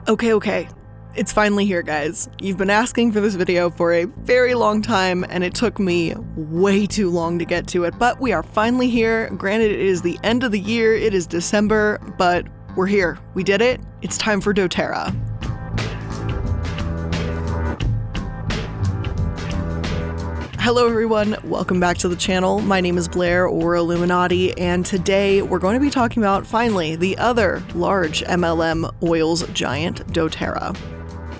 Okay. It's finally here, guys. You've been asking for this video for a very long time, and it took me way too long to get to it, but we are finally here. Granted, it is the end of the year, it is December, but we're here. We did it. It's time for DoTERRA. Hello everyone, welcome back to the channel. My name is Blair, or iilluminaughtii, and today we're going to be talking about, finally, the other large MLM oils giant, DoTERRA.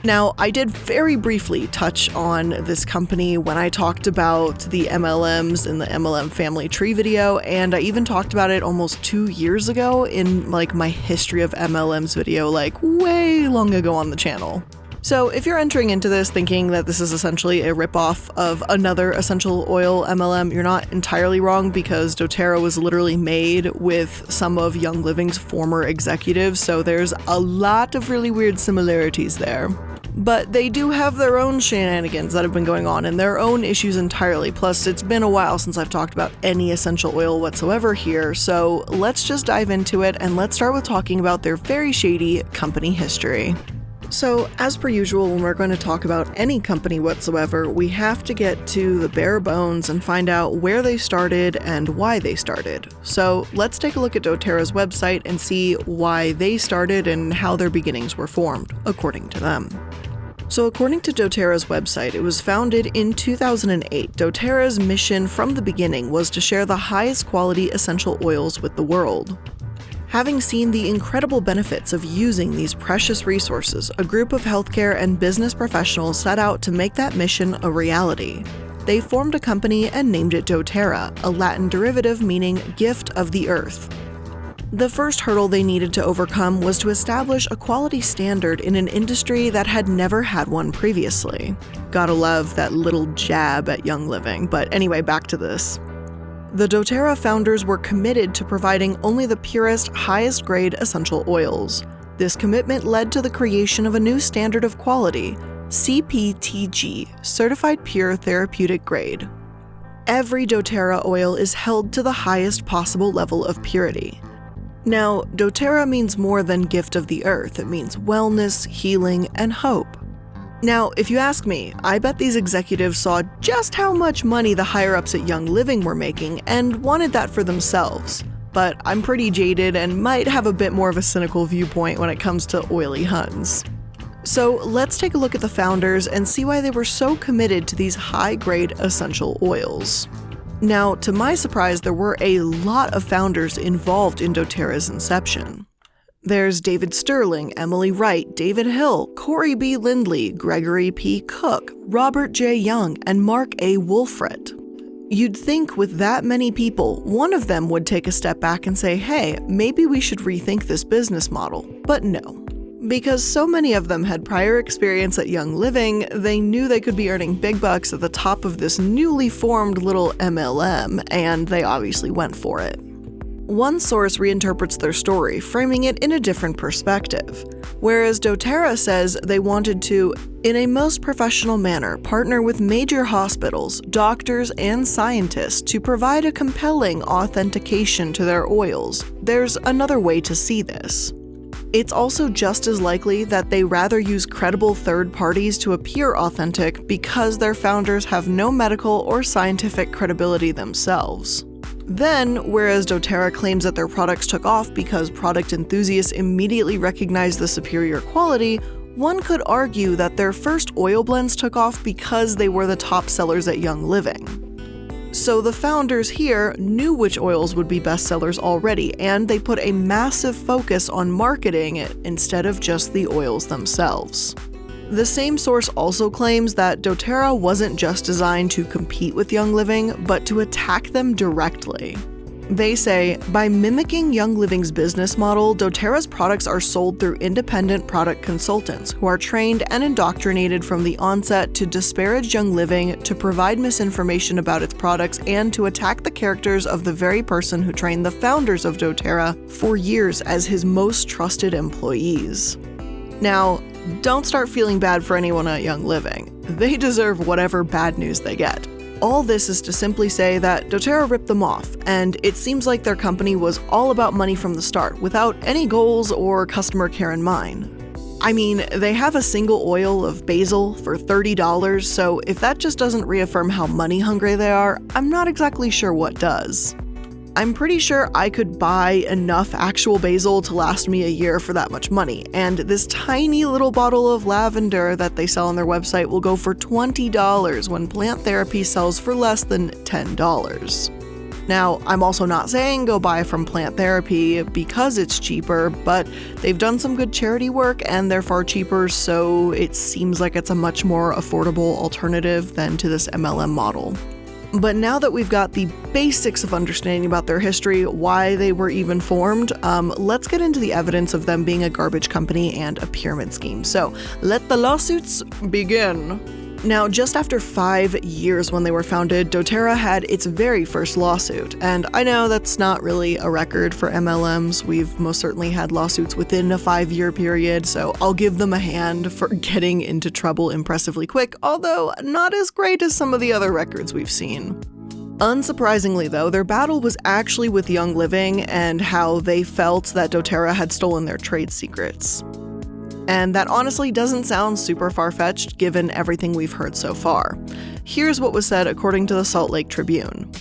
Now, I did very briefly touch on this company when I talked about the MLMs in the MLM family tree video, and I even talked about it almost 2 years ago in my history of MLMs video, way long ago on the channel. So if you're entering into this thinking that this is essentially a ripoff of another essential oil MLM, you're not entirely wrong, because DoTERRA was literally made with some of Young Living's former executives, so there's a lot of really weird similarities there. But they do have their own shenanigans that have been going on and their own issues entirely, plus it's been a while since I've talked about any essential oil whatsoever here, so let's just dive into it and let's start with talking about their very shady company history. So, as per usual, when we're going to talk about any company whatsoever, we have to get to the bare bones and find out where they started and why they started. So, let's take a look at doTERRA's website and see why they started and how their beginnings were formed, according to them. So, according to doTERRA's website, it was founded in 2008. doTERRA's mission from the beginning was to share the highest quality essential oils with the world. Having seen the incredible benefits of using these precious resources, a group of healthcare and business professionals set out to make that mission a reality. They formed a company and named it doTERRA, a Latin derivative meaning gift of the earth. The first hurdle they needed to overcome was to establish a quality standard in an industry that had never had one previously. Gotta love that little jab at Young Living, but anyway, back to this. The doTERRA founders were committed to providing only the purest, highest grade essential oils. This commitment led to the creation of a new standard of quality, CPTG, Certified Pure Therapeutic Grade. Every doTERRA oil is held to the highest possible level of purity. Now, doTERRA means more than gift of the earth. It means wellness, healing, and hope. Now, if you ask me, I bet these executives saw just how much money the higher-ups at Young Living were making and wanted that for themselves. But I'm pretty jaded and might have a bit more of a cynical viewpoint when it comes to oily Huns. So let's take a look at the founders and see why they were so committed to these high-grade essential oils. Now, to my surprise, there were a lot of founders involved in doTERRA's inception. There's David Sterling, Emily Wright, David Hill, Corey B. Lindley, Gregory P. Cook, Robert J. Young, and Mark A. Wolfret. You'd think with that many people, one of them would take a step back and say, hey, maybe we should rethink this business model. But no. Because so many of them had prior experience at Young Living, they knew they could be earning big bucks at the top of this newly formed little MLM, and they obviously went for it. One source reinterprets their story, framing it in a different perspective. Whereas doTERRA says they wanted to, in a most professional manner, partner with major hospitals, doctors, and scientists to provide a compelling authentication to their oils, there's another way to see this. It's also just as likely that they rather use credible third parties to appear authentic because their founders have no medical or scientific credibility themselves. Then, whereas doTERRA claims that their products took off because product enthusiasts immediately recognized the superior quality, one could argue that their first oil blends took off because they were the top sellers at Young Living. So the founders here knew which oils would be bestsellers already, and they put a massive focus on marketing it instead of just the oils themselves. The same source also claims that doTERRA wasn't just designed to compete with Young Living, but to attack them directly. They say, by mimicking Young Living's business model, doTERRA's products are sold through independent product consultants who are trained and indoctrinated from the onset to disparage Young Living, to provide misinformation about its products, and to attack the characters of the very person who trained the founders of doTERRA for years as his most trusted employees. Now, don't start feeling bad for anyone at Young Living. They deserve whatever bad news they get. All this is to simply say that doTERRA ripped them off, and it seems like their company was all about money from the start, without any goals or customer care in mind. I mean, they have a single oil of basil for $30, so if that just doesn't reaffirm how money hungry they are, I'm not exactly sure what does. I'm pretty sure I could buy enough actual basil to last me a year for that much money, and this tiny little bottle of lavender that they sell on their website will go for $20 when plant therapy sells for less than $10. Now, I'm also not saying go buy from Plant Therapy because it's cheaper, but they've done some good charity work and they're far cheaper, so it seems like it's a much more affordable alternative than to this MLM model. But now that we've got the basics of understanding about their history, why they were even formed, let's get into the evidence of them being a garbage company and a pyramid scheme. So let the lawsuits begin. Now, just after 5 years when they were founded, doTERRA had its very first lawsuit. And I know that's not really a record for MLMs. We've most certainly had lawsuits within a 5-year period, so I'll give them a hand for getting into trouble impressively quick, although not as great as some of the other records we've seen. Unsurprisingly, though, their battle was actually with Young Living and how they felt that doTERRA had stolen their trade secrets. And that honestly doesn't sound super far-fetched given everything we've heard so far. Here's what was said according to the Salt Lake Tribune.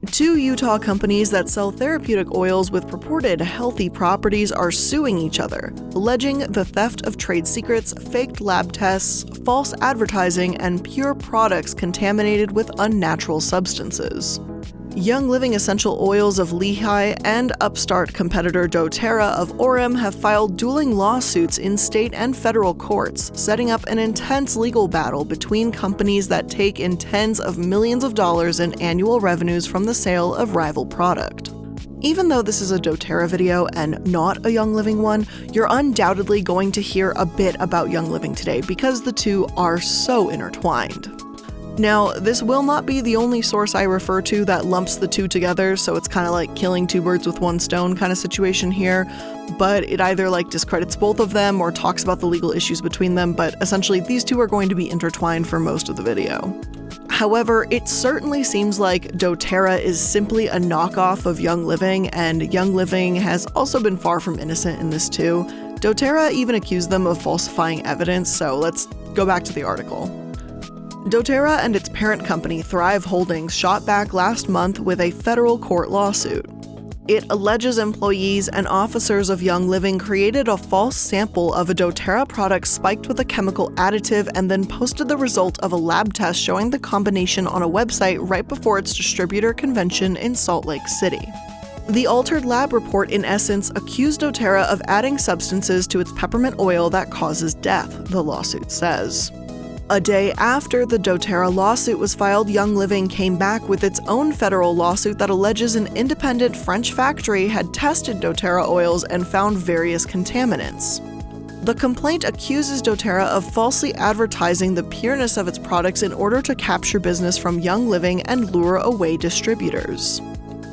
2 Utah companies that sell therapeutic oils with purported healthy properties are suing each other, alleging the theft of trade secrets, faked lab tests, false advertising, and pure products contaminated with unnatural substances. Young Living essential oils of Lehigh and upstart competitor doTERRA of Orem have filed dueling lawsuits in state and federal courts, setting up an intense legal battle between companies that take in tens of millions of dollars in annual revenues from the sale of rival product. Even though this is a doTERRA video and not a Young Living one, you're undoubtedly going to hear a bit about Young Living today because the two are so intertwined. Now, this will not be the only source I refer to that lumps the two together, so it's kind of like killing 2 birds with 1 stone kind of situation here, but it either discredits both of them or talks about the legal issues between them, but essentially these two are going to be intertwined for most of the video. However, it certainly seems like doTERRA is simply a knockoff of Young Living, and Young Living has also been far from innocent in this too. doTERRA even accused them of falsifying evidence, so let's go back to the article. doTERRA and its parent company, Thrive Holdings, shot back last month with a federal court lawsuit. It alleges employees and officers of Young Living created a false sample of a doTERRA product spiked with a chemical additive and then posted the result of a lab test showing the combination on a website right before its distributor convention in Salt Lake City. The altered lab report, in essence, accused doTERRA of adding substances to its peppermint oil that causes death, the lawsuit says. A day after the doTERRA lawsuit was filed, Young Living came back with its own federal lawsuit that alleges an independent French factory had tested doTERRA oils and found various contaminants. The complaint accuses doTERRA of falsely advertising the pureness of its products in order to capture business from Young Living and lure away distributors.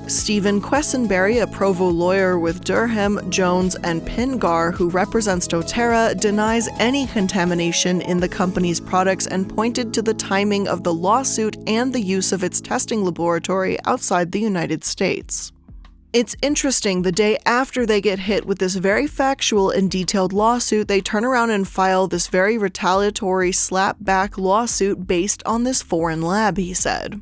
Stephen Quessenberry, a Provo lawyer with Durham, Jones, and Pingar, who represents doTERRA, denies any contamination in the company's products and pointed to the timing of the lawsuit and the use of its testing laboratory outside the United States. It's interesting, the day after they get hit with this very factual and detailed lawsuit, they turn around and file this very retaliatory slap-back lawsuit based on this foreign lab, he said.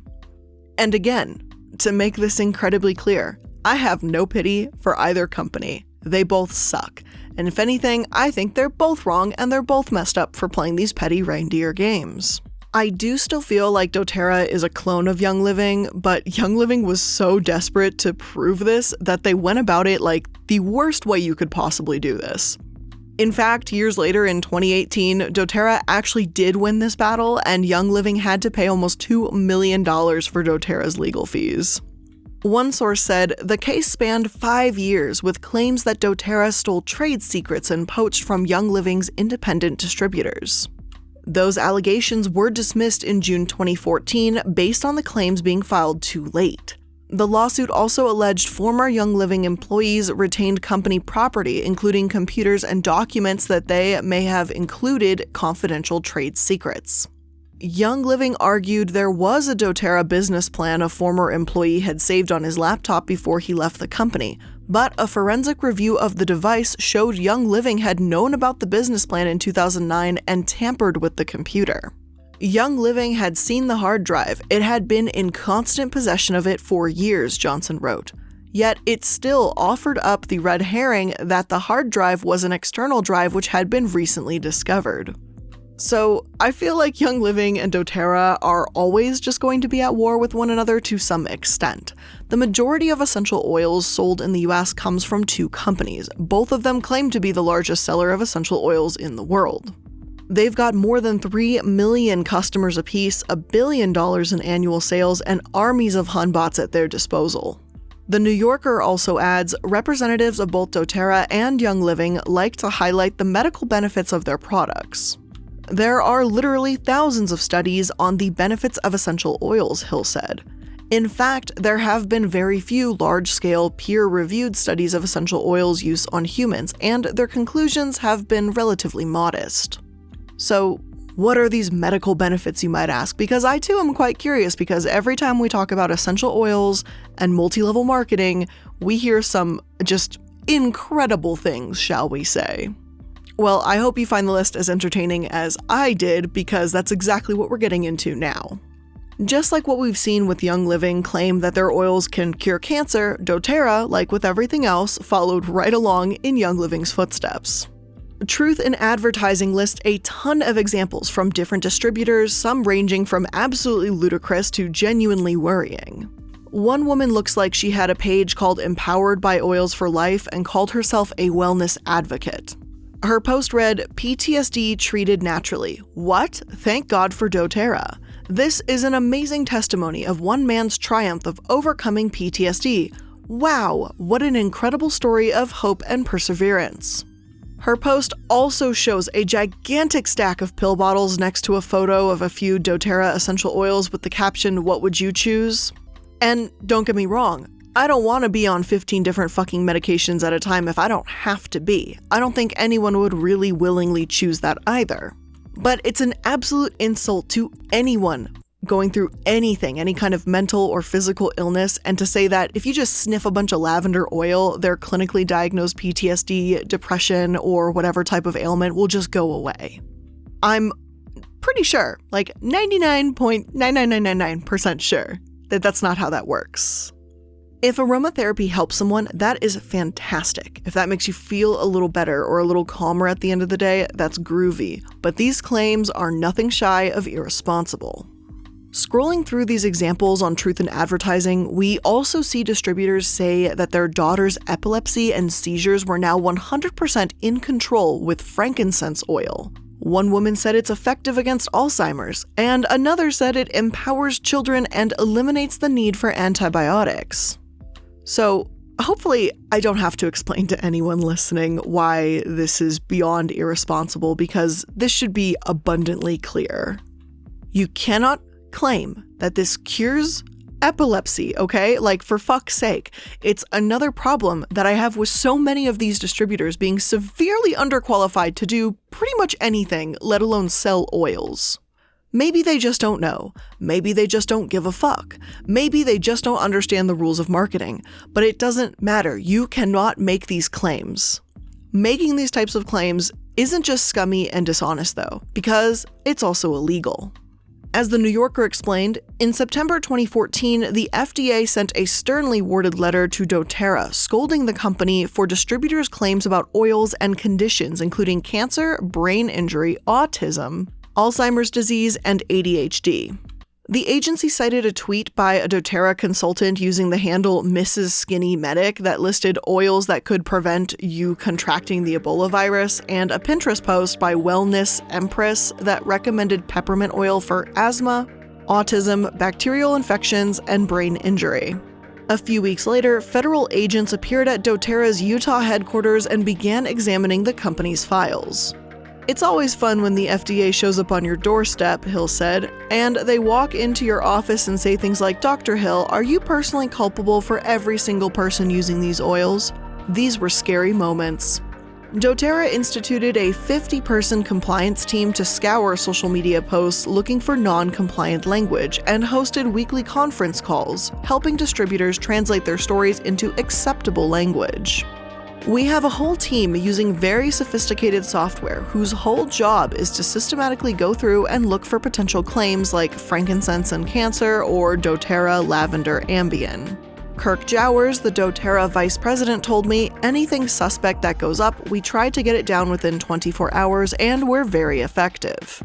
And again, to make this incredibly clear, I have no pity for either company. They both suck. And if anything, I think they're both wrong and they're both messed up for playing these petty reindeer games. I do still feel like doTERRA is a clone of Young Living, but Young Living was so desperate to prove this that they went about it like the worst way you could possibly do this. In fact, years later in 2018, doTERRA actually did win this battle, and Young Living had to pay almost $2 million for doTERRA's legal fees. One source said, the case spanned 5 years with claims that doTERRA stole trade secrets and poached from Young Living's independent distributors. Those allegations were dismissed in June 2014 based on the claims being filed too late. The lawsuit also alleged former Young Living employees retained company property, including computers and documents that they may have included confidential trade secrets. Young Living argued there was a doTERRA business plan a former employee had saved on his laptop before he left the company, But a forensic review of the device showed Young Living had known about the business plan in 2009 and tampered with the computer. Young Living had seen the hard drive. It had been in constant possession of it for years, Johnson wrote. Yet it still offered up the red herring that the hard drive was an external drive which had been recently discovered. So I feel like Young Living and doTERRA are always just going to be at war with one another to some extent. The majority of essential oils sold in the US comes from two companies. Both of them claim to be the largest seller of essential oils in the world. They've got more than 3 million customers apiece, $1 billion in annual sales, and armies of Hunbots at their disposal. The New Yorker also adds, representatives of both doTERRA and Young Living like to highlight the medical benefits of their products. There are literally thousands of studies on the benefits of essential oils, Hill said. In fact, there have been very few large-scale, peer-reviewed studies of essential oils use on humans, and their conclusions have been relatively modest. So, what are these medical benefits, you might ask? Because I too am quite curious, because every time we talk about essential oils and multi-level marketing, we hear some just incredible things, shall we say. Well, I hope you find the list as entertaining as I did, because that's exactly what we're getting into now. Just like what we've seen with Young Living claim that their oils can cure cancer, doTERRA, like with everything else, followed right along in Young Living's footsteps. Truth in Advertising lists a ton of examples from different distributors, some ranging from absolutely ludicrous to genuinely worrying. One woman looks like she had a page called Empowered by Oils for Life and called herself a wellness advocate. Her post read, PTSD treated naturally. What? Thank God for doTERRA. This is an amazing testimony of one man's triumph of overcoming PTSD. Wow, what an incredible story of hope and perseverance. Her post also shows a gigantic stack of pill bottles next to a photo of a few doTERRA essential oils with the caption, "What would you choose?" And don't get me wrong, I don't want to be on 15 different fucking medications at a time if I don't have to be. I don't think anyone would really willingly choose that either. But it's an absolute insult to anyone going through anything, any kind of mental or physical illness, and to say that if you just sniff a bunch of lavender oil, their clinically diagnosed PTSD, depression, or whatever type of ailment will just go away. I'm pretty sure, like 99.99999% sure, that that's not how that works. If aromatherapy helps someone, that is fantastic. If that makes you feel a little better or a little calmer at the end of the day, that's groovy. But these claims are nothing shy of irresponsible. Scrolling through these examples on Truth in Advertising, we also see distributors say that their daughter's epilepsy and seizures were now 100% in control with frankincense oil. One woman said it's effective against Alzheimer's, and another said it empowers children and eliminates the need for antibiotics. So, hopefully I don't have to explain to anyone listening why this is beyond irresponsible, because this should be abundantly clear. You cannot claim that this cures epilepsy, okay? Like, for fuck's sake. It's another problem that I have with so many of these distributors being severely underqualified to do pretty much anything, let alone sell oils. Maybe they just don't know. Maybe they just don't give a fuck. Maybe they just don't understand the rules of marketing. But it doesn't matter. You cannot make these claims. Making these types of claims isn't just scummy and dishonest, though, because it's also illegal. As the New Yorker explained, in September 2014, the FDA sent a sternly worded letter to doTERRA scolding the company for distributors' claims about oils and conditions including cancer, brain injury, autism, Alzheimer's disease, and ADHD. The agency cited a tweet by a doTERRA consultant using the handle Mrs. Skinny Medic that listed oils that could prevent you contracting the Ebola virus, and a Pinterest post by Wellness Empress that recommended peppermint oil for asthma, autism, bacterial infections, and brain injury. A few weeks later, federal agents appeared at doTERRA's Utah headquarters and began examining the company's files. It's always fun when the FDA shows up on your doorstep, Hill said, and they walk into your office and say things like, Dr. Hill, are you personally culpable for every single person using these oils? These were scary moments. doTERRA instituted a 50-person compliance team to scour social media posts looking for non-compliant language and hosted weekly conference calls, helping distributors translate their stories into acceptable language. We have a whole team using very sophisticated software whose whole job is to systematically go through and look for potential claims like frankincense and cancer or doTERRA lavender Ambien. Kirk Jowers, the doTERRA vice president, told me, anything suspect that goes up, we try to get it down within 24 hours and we're very effective.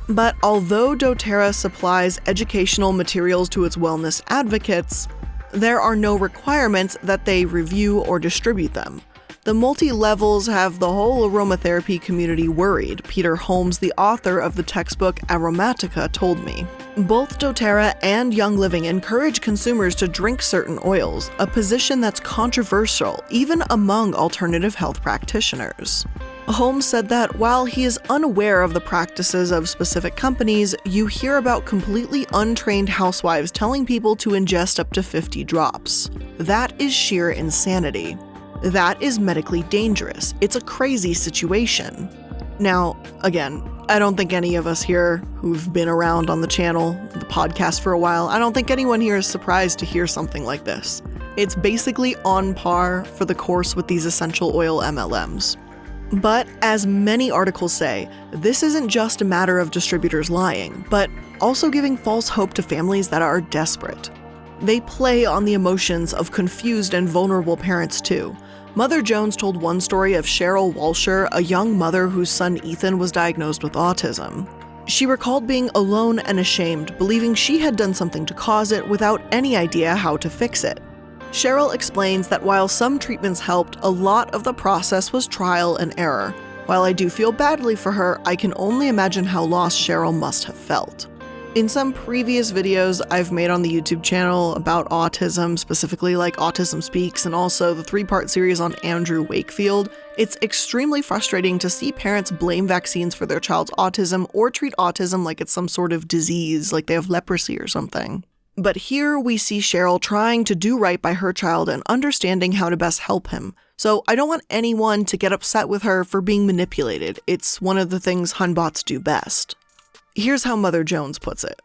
But although doTERRA supplies educational materials to its wellness advocates, there are no requirements that they review or distribute them. The multi-levels have the whole aromatherapy community worried, Peter Holmes, the author of the textbook Aromatica, told me. Both doTERRA and Young Living encourage consumers to drink certain oils, a position that's controversial even among alternative health practitioners. Holmes said that while he is unaware of the practices of specific companies, you hear about completely untrained housewives telling people to ingest up to 50 drops. That is sheer insanity. That is medically dangerous. It's a crazy situation. Now, again, I don't think any of us here who've been around on the channel, the podcast for a while, I don't think anyone here is surprised to hear something like this. It's basically on par for the course with these essential oil MLMs. But as many articles say, this isn't just a matter of distributors lying, but also giving false hope to families that are desperate. They play on the emotions of confused and vulnerable parents too. Mother Jones told one story of Cheryl Walsher, a young mother whose son Ethan was diagnosed with autism. She recalled being alone and ashamed, believing she had done something to cause it without any idea how to fix it. Cheryl explains that while some treatments helped, a lot of the process was trial and error. While I do feel badly for her, I can only imagine how lost Cheryl must have felt. In some previous videos I've made on the YouTube channel about autism, specifically like Autism Speaks and also the 3-part series on Andrew Wakefield, it's extremely frustrating to see parents blame vaccines for their child's autism or treat autism like it's some sort of disease, like they have leprosy or something. But here we see Cheryl trying to do right by her child and understanding how to best help him. So I don't want anyone to get upset with her for being manipulated. It's one of the things Hunbots do best. Here's how Mother Jones puts it.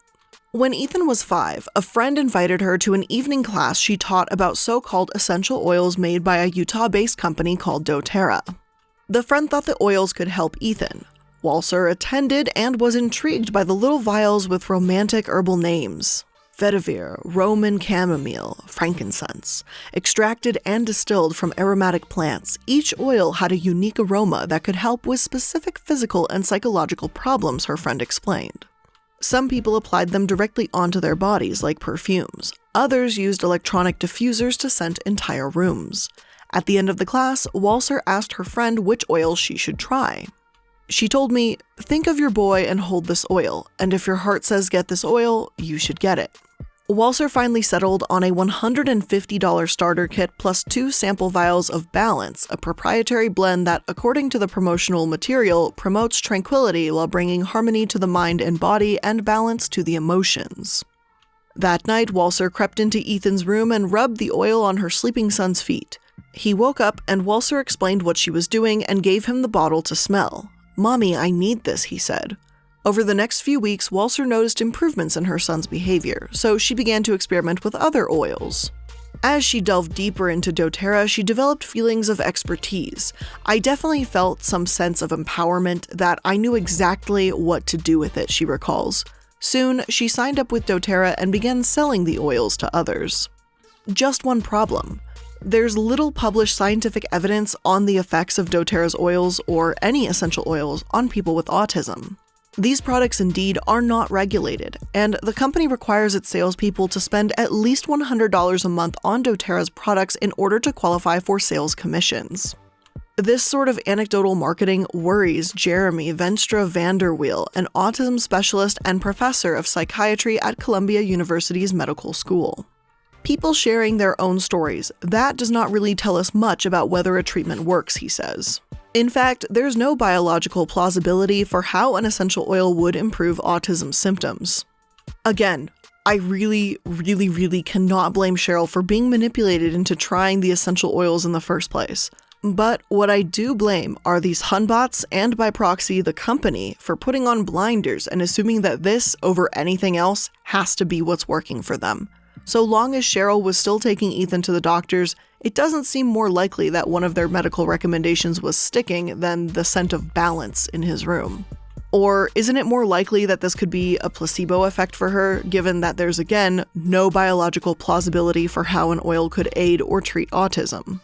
When Ethan was 5, a friend invited her to an evening class she taught about so-called essential oils made by a Utah-based company called doTERRA. The friend thought the oils could help Ethan. Walser attended and was intrigued by the little vials with romantic herbal names. Vetiver, Roman chamomile, frankincense. Extracted and distilled from aromatic plants, each oil had a unique aroma that could help with specific physical and psychological problems, her friend explained. Some people applied them directly onto their bodies like perfumes. Others used electronic diffusers to scent entire rooms. At the end of the class, Walser asked her friend which oil she should try. She told me, "Think of your boy and hold this oil, and if your heart says get this oil, you should get it." Walser finally settled on a $150 starter kit plus 2 sample vials of Balance, a proprietary blend that, according to the promotional material, promotes tranquility while bringing harmony to the mind and body and balance to the emotions. That night, Walser crept into Ethan's room and rubbed the oil on her sleeping son's feet. He woke up and Walser explained what she was doing and gave him the bottle to smell. "Mommy, I need this," he said. Over the next few weeks, Walser noticed improvements in her son's behavior, so she began to experiment with other oils. As she delved deeper into doTERRA, she developed feelings of expertise. I definitely felt some sense of empowerment that I knew exactly what to do with it, she recalls. Soon, she signed up with doTERRA and began selling the oils to others. Just one problem. There's little published scientific evidence on the effects of doTERRA's oils or any essential oils on people with autism. These products indeed are not regulated, and the company requires its salespeople to spend at least $100 a month on doTERRA's products in order to qualify for sales commissions. This sort of anecdotal marketing worries Jeremy Venstra Vanderweel, an autism specialist and professor of psychiatry at Columbia University's medical school. People sharing their own stories, that does not really tell us much about whether a treatment works, he says. In fact, there's no biological plausibility for how an essential oil would improve autism symptoms. Again, I really cannot blame Cheryl for being manipulated into trying the essential oils in the first place. But what I do blame are these Hunbots and by proxy the company for putting on blinders and assuming that this, over anything else, has to be what's working for them. So long as Cheryl was still taking Ethan to the doctors, it doesn't seem more likely that one of their medical recommendations was sticking than the scent of balance in his room. Or isn't it more likely that this could be a placebo effect for her, given that there's again no biological plausibility for how an oil could aid or treat autism?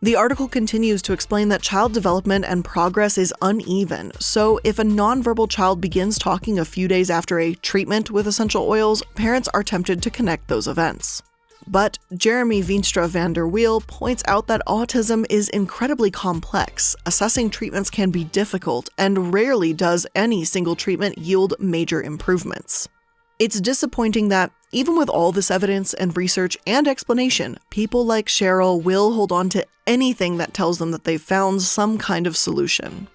The article continues to explain that child development and progress is uneven, so if a nonverbal child begins talking a few days after a treatment with essential oils, parents are tempted to connect those events. But Jeremy Veenstra van der Wiel points out that autism is incredibly complex, assessing treatments can be difficult, and rarely does any single treatment yield major improvements. It's disappointing that, even with all this evidence and research and explanation, people like Cheryl will hold on to anything that tells them that they've found some kind of solution.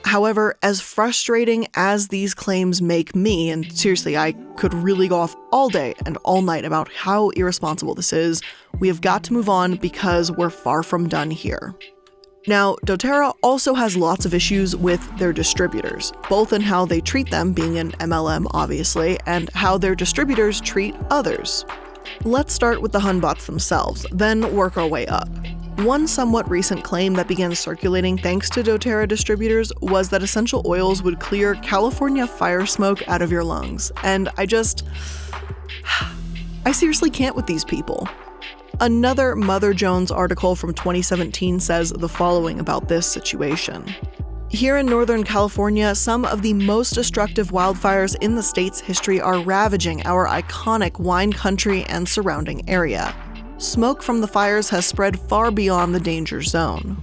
However, as frustrating as these claims make me, and seriously, I could really go off all day and all night about how irresponsible this is, we have got to move on because we're far from done here. Now, doTERRA also has lots of issues with their distributors, both in how they treat them, being an MLM obviously, and how their distributors treat others. Let's start with the Hunbots themselves, then work our way up. One somewhat recent claim that began circulating thanks to doTERRA distributors was that essential oils would clear California fire smoke out of your lungs, and I seriously can't with these people. Another Mother Jones article from 2017 says the following about this situation. Here in Northern California, some of the most destructive wildfires in the state's history are ravaging our iconic wine country and surrounding area. Smoke from the fires has spread far beyond the danger zone.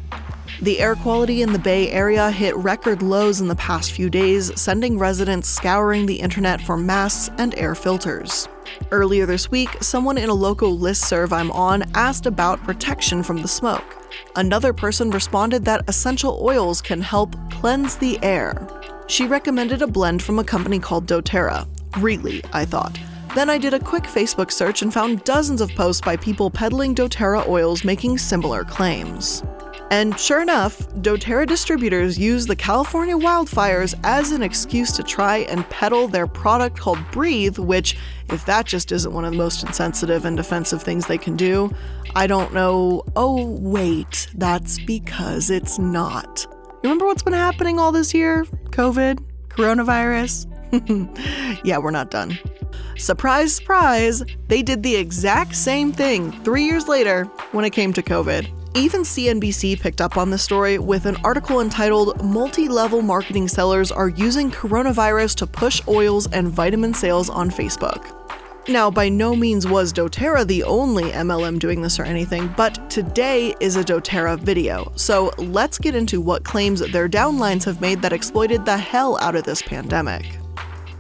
The air quality in the Bay Area hit record lows in the past few days, sending residents scouring the internet for masks and air filters. Earlier this week, someone in a local listserv I'm on asked about protection from the smoke. Another person responded that essential oils can help cleanse the air. She recommended a blend from a company called doTERRA. Really, I thought. Then I did a quick Facebook search and found dozens of posts by people peddling doTERRA oils making similar claims. And sure enough, doTERRA distributors use the California wildfires as an excuse to try and peddle their product called Breathe, which, if that just isn't one of the most insensitive and defensive things they can do, I don't know. Oh, wait, that's because it's not. Remember what's been happening all this year? COVID? Coronavirus? Yeah, we're not done. Surprise, surprise, they did the exact same thing 3 years later when it came to COVID. Even CNBC picked up on this story with an article entitled "Multi-Level Marketing Sellers Are Using Coronavirus to Push Oils and Vitamin Sales on Facebook." Now, by no means was doTERRA the only MLM doing this or anything, but today is a doTERRA video, so let's get into what claims their downlines have made that exploited the hell out of this pandemic.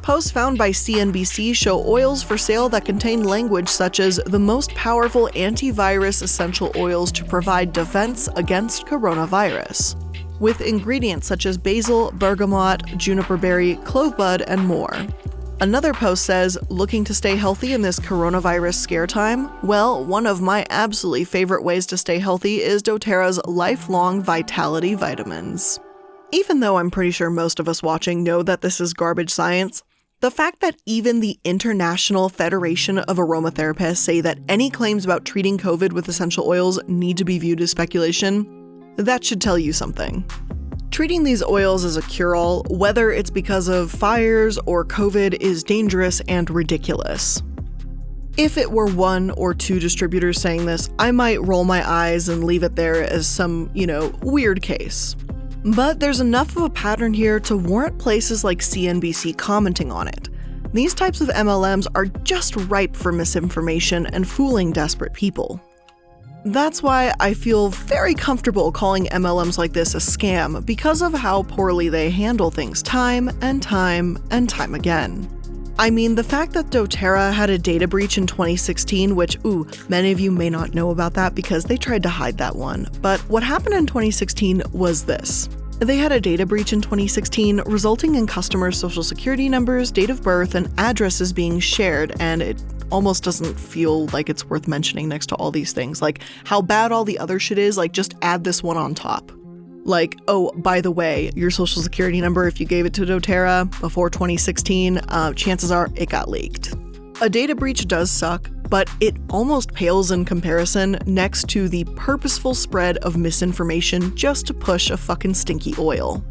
Posts found by CNBC show oils for sale that contain language such as the most powerful antivirus essential oils to provide defense against coronavirus, with ingredients such as basil, bergamot, juniper berry, clove bud, and more. Another post says, looking to stay healthy in this coronavirus scare time? Well, one of my absolutely favorite ways to stay healthy is doTERRA's lifelong vitality vitamins. Even though I'm pretty sure most of us watching know that this is garbage science, the fact that even the International Federation of Aromatherapists say that any claims about treating COVID with essential oils need to be viewed as speculation, that should tell you something. Treating these oils as a cure-all, whether it's because of fires or COVID, is dangerous and ridiculous. If it were one or two distributors saying this, I might roll my eyes and leave it there as some, weird case. But there's enough of a pattern here to warrant places like CNBC commenting on it. These types of MLMs are just ripe for misinformation and fooling desperate people. That's why I feel very comfortable calling MLMs like this a scam, because of how poorly they handle things time and time and time again. I mean, the fact that doTERRA had a data breach in 2016, which, many of you may not know about that because they tried to hide that one. But what happened in 2016 was this. They had a data breach in 2016, resulting in customers' social security numbers, date of birth, and addresses being shared, and it almost doesn't feel like it's worth mentioning next to all these things. Like, how bad all the other shit is, like, just add this one on top. Like, oh, by the way, your social security number, if you gave it to doTERRA before 2016, chances are it got leaked. A data breach does suck, but it almost pales in comparison next to the purposeful spread of misinformation just to push a fucking stinky oil.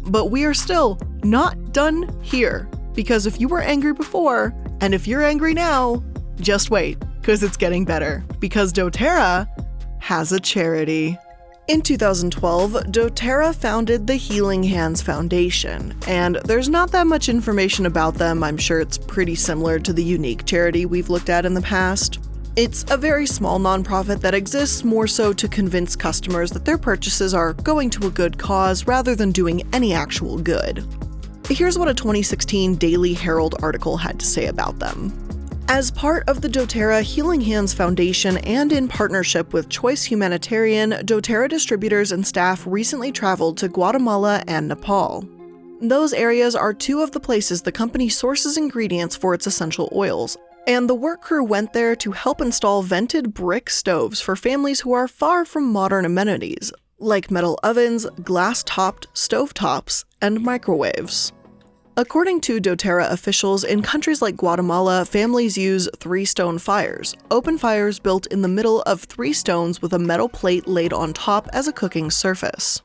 But we are still not done here, because if you were angry before, and if you're angry now, just wait, because it's getting better, because doTERRA has a charity. In 2012, doTERRA founded the Healing Hands Foundation, and there's not that much information about them. I'm sure it's pretty similar to the unique charity we've looked at in the past. It's a very small nonprofit that exists more so to convince customers that their purchases are going to a good cause rather than doing any actual good. Here's what a 2016 Daily Herald article had to say about them. As part of the doTERRA Healing Hands Foundation and in partnership with Choice Humanitarian, doTERRA distributors and staff recently traveled to Guatemala and Nepal. Those areas are two of the places the company sources ingredients for its essential oils, and the work crew went there to help install vented brick stoves for families who are far from modern amenities, like metal ovens, glass-topped stovetops, and microwaves. According to doTERRA officials, in countries like Guatemala, families use 3-stone fires, open fires built in the middle of 3 stones with a metal plate laid on top as a cooking surface.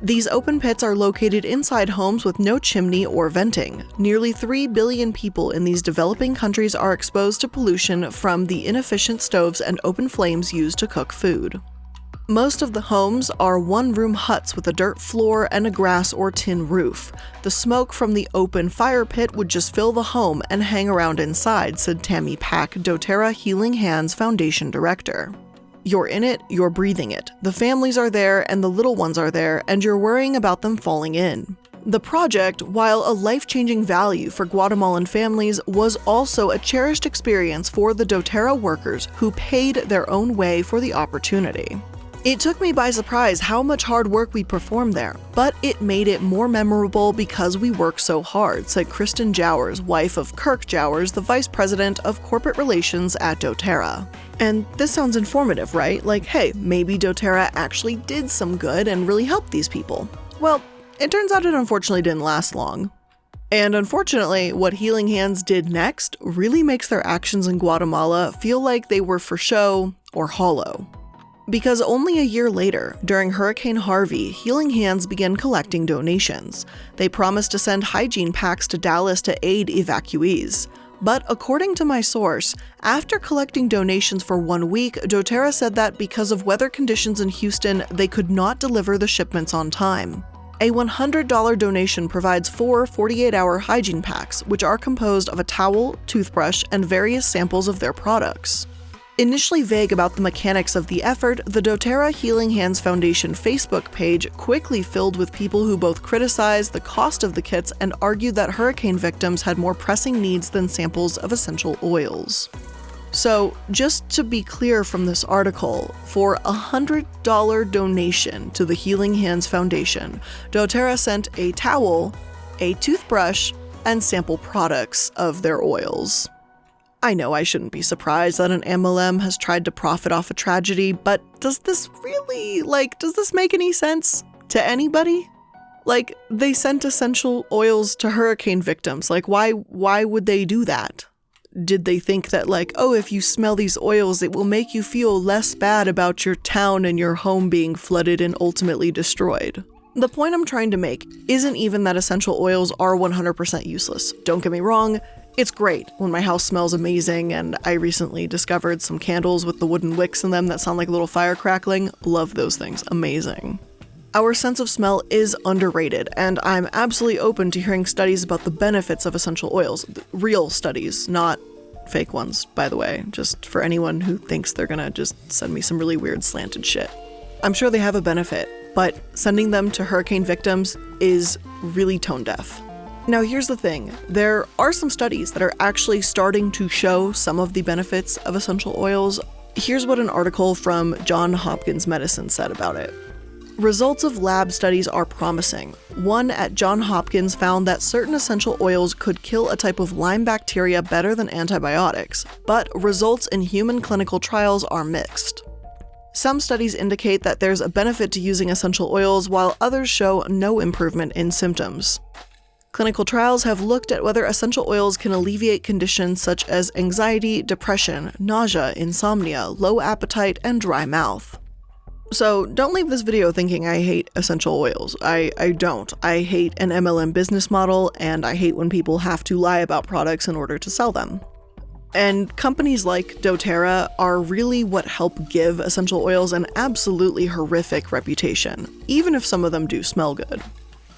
These open pits are located inside homes with no chimney or venting. Nearly 3 billion people in these developing countries are exposed to pollution from the inefficient stoves and open flames used to cook food. Most of the homes are one-room huts with a dirt floor and a grass or tin roof. The smoke from the open fire pit would just fill the home and hang around inside, said Tammy Pack, doTERRA Healing Hands Foundation director. You're in it, you're breathing it. The families are there and the little ones are there, and you're worrying about them falling in. The project, while a life-changing value for Guatemalan families, was also a cherished experience for the doTERRA workers who paid their own way for the opportunity. It took me by surprise how much hard work we performed there, but it made it more memorable because we work so hard, said Kristen Jowers, wife of Kirk Jowers, the vice president of corporate relations at doTERRA. And this sounds informative, right? Like, hey, maybe doTERRA actually did some good and really helped these people. Well, it turns out it unfortunately didn't last long. And unfortunately, what Healing Hands did next really makes their actions in Guatemala feel like they were for show or hollow. Because only a year later, during Hurricane Harvey, Healing Hands began collecting donations. They promised to send hygiene packs to Dallas to aid evacuees. But according to my source, after collecting donations for 1 week, doTERRA said that because of weather conditions in Houston, they could not deliver the shipments on time. A $100 donation provides 4 48-hour hygiene packs, which are composed of a towel, toothbrush, and various samples of their products. Initially vague about the mechanics of the effort, the doTERRA Healing Hands Foundation Facebook page quickly filled with people who both criticized the cost of the kits and argued that hurricane victims had more pressing needs than samples of essential oils. So, just to be clear from this article, for a $100 donation to the Healing Hands Foundation, doTERRA sent a towel, a toothbrush, and sample products of their oils. I know I shouldn't be surprised that an MLM has tried to profit off a tragedy, but does this make any sense to anybody? Like, they sent essential oils to hurricane victims. Like, why would they do that? Did they think that, like, oh, if you smell these oils, it will make you feel less bad about your town and your home being flooded and ultimately destroyed? The point I'm trying to make isn't even that essential oils are 100% useless. Don't get me wrong. It's great when my house smells amazing, and I recently discovered some candles with the wooden wicks in them that sound like a little fire crackling. Love those things. Amazing. Our sense of smell is underrated, and I'm absolutely open to hearing studies about the benefits of essential oils. Real studies, not fake ones, by the way, just for anyone who thinks they're gonna just send me some really weird slanted shit. I'm sure they have a benefit, but sending them to hurricane victims is really tone deaf. Now here's the thing, there are some studies that are actually starting to show some of the benefits of essential oils. Here's what an article from Johns Hopkins Medicine said about it. Results of lab studies are promising. One at Johns Hopkins found that certain essential oils could kill a type of Lyme bacteria better than antibiotics, but results in human clinical trials are mixed. Some studies indicate that there's a benefit to using essential oils, while others show no improvement in symptoms. Clinical trials have looked at whether essential oils can alleviate conditions such as anxiety, depression, nausea, insomnia, low appetite, and dry mouth. So don't leave this video thinking I hate essential oils. I don't. I hate an MLM business model, and I hate when people have to lie about products in order to sell them. And companies like doTERRA are really what help give essential oils an absolutely horrific reputation, even if some of them do smell good.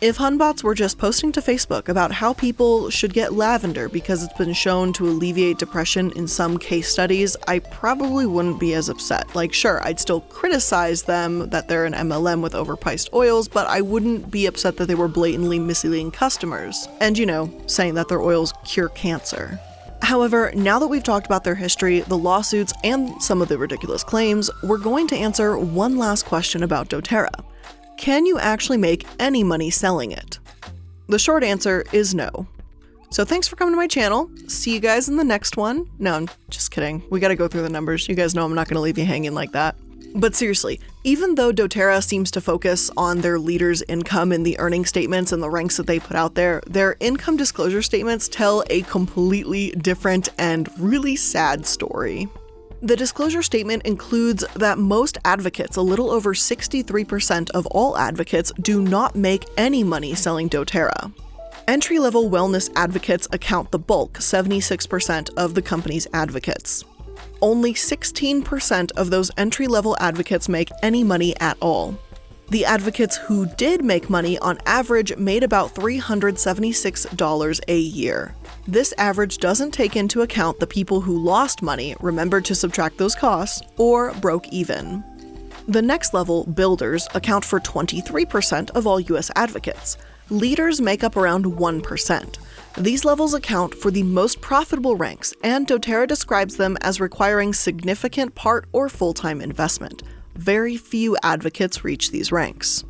If Hunbots were just posting to Facebook about how people should get lavender because it's been shown to alleviate depression in some case studies, I probably wouldn't be as upset. Like, sure, I'd still criticize them that they're an MLM with overpriced oils, but I wouldn't be upset that they were blatantly misleading customers. And, saying that their oils cure cancer. However, now that we've talked about their history, the lawsuits, and some of the ridiculous claims, we're going to answer one last question about doTERRA. Can you actually make any money selling it? The short answer is no. So thanks for coming to my channel. See you guys in the next one. No, I'm just kidding. We gotta go through the numbers. You guys know I'm not gonna leave you hanging like that. But seriously, even though doTERRA seems to focus on their leaders' income in the earning statements and the ranks that they put out there, their income disclosure statements tell a completely different and really sad story. The disclosure statement includes that most advocates, a little over 63% of all advocates, do not make any money selling doTERRA. Entry-level wellness advocates account the bulk, 76% of the company's advocates. Only 16% of those entry-level advocates make any money at all. The advocates who did make money on average made about $376 a year. This average doesn't take into account the people who lost money, remember to subtract those costs, or broke even. The next level, builders, account for 23% of all US advocates. Leaders make up around 1%. These levels account for the most profitable ranks, and doTERRA describes them as requiring significant part or full-time investment. Very few advocates reach these ranks.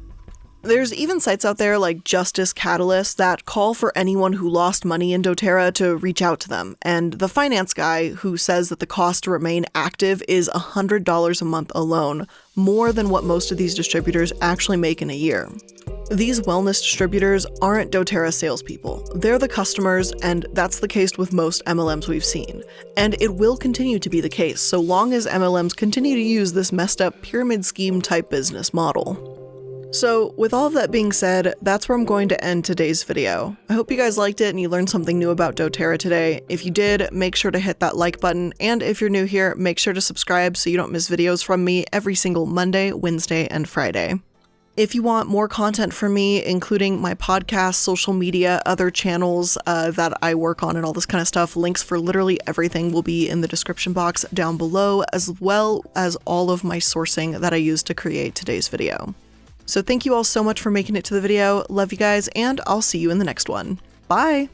There's even sites out there like Justice Catalyst that call for anyone who lost money in doTERRA to reach out to them, and the finance guy who says that the cost to remain active is $100 a month alone, more than what most of these distributors actually make in a year. These wellness distributors aren't doTERRA salespeople. They're the customers, and that's the case with most MLMs we've seen. And it will continue to be the case so long as MLMs continue to use this messed up pyramid scheme type business model. So with all of that being said, that's where I'm going to end today's video. I hope you guys liked it and you learned something new about doTERRA today. If you did, make sure to hit that like button, and if you're new here, make sure to subscribe so you don't miss videos from me every single Monday, Wednesday, and Friday. If you want more content from me, including my podcast, social media, other channels that I work on and all this kind of stuff, links for literally everything will be in the description box down below, as well as all of my sourcing that I used to create today's video. So thank you all so much for making it to the video. Love you guys, and I'll see you in the next one. Bye!